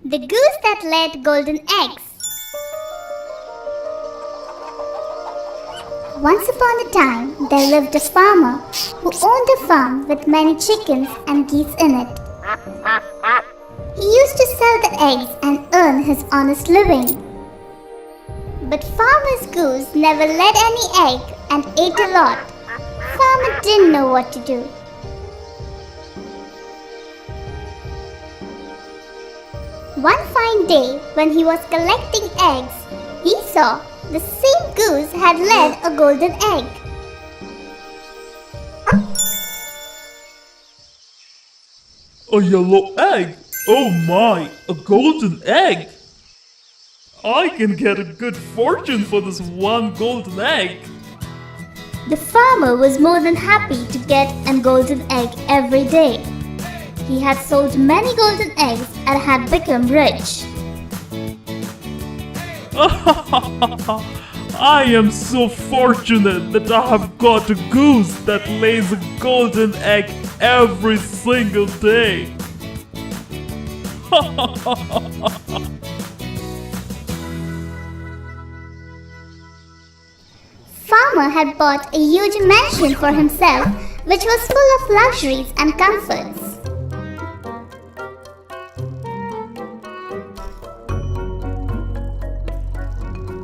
The goose that laid golden eggs. Once upon a time, there lived a farmer who owned a farm with many chickens and geese in it. He used to sell the eggs and earn his honest living. But farmer's goose never laid any egg and ate a lot. Farmer didn't know what to do. One fine day, when he was collecting eggs, he saw the same goose had laid a golden egg. A yellow egg? Oh my, a golden egg! I can get a good fortune for this one golden egg. The farmer was more than happy to get a golden egg every day. He had sold many golden eggs and had become rich. I am so fortunate that I have got a goose that lays a golden egg every single day. Farmer had bought a huge mansion for himself, which was full of luxuries and comforts.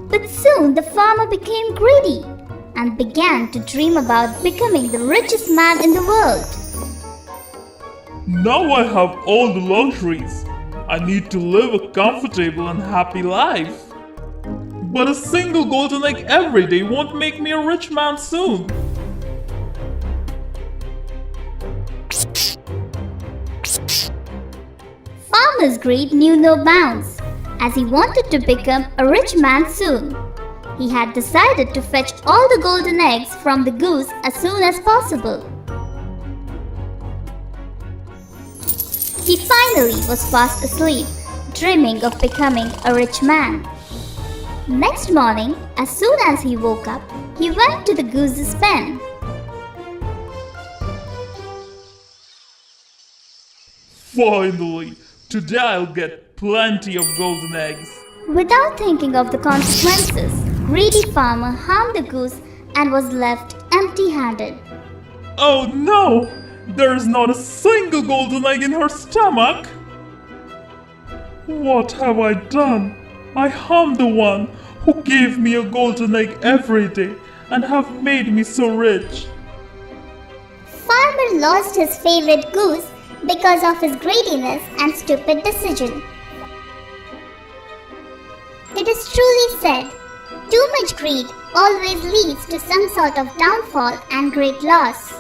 But soon the farmer became greedy and began to dream about becoming the richest man in the world. Now I have all the luxuries. I need to live a comfortable and happy life. But a single golden egg every day won't make me a rich man soon. Farmer's greed knew no bounds, as he wanted to become a rich man soon. He had decided to fetch all the golden eggs from the goose as soon as possible. He finally was fast asleep, dreaming of becoming a rich man. Next morning, as soon as he woke up, he went to the goose's pen. Finally, today I'll get plenty of golden eggs. Without thinking of the consequences, greedy farmer harmed the goose and was left empty-handed. Oh no! There is not a single golden egg in her stomach! What have I done? I harmed the one who gave me a golden egg every day and have made me so rich. Farmer lost his favorite goose because of his greediness and stupid decision. It is truly said, too much greed always leads to some sort of downfall and great loss.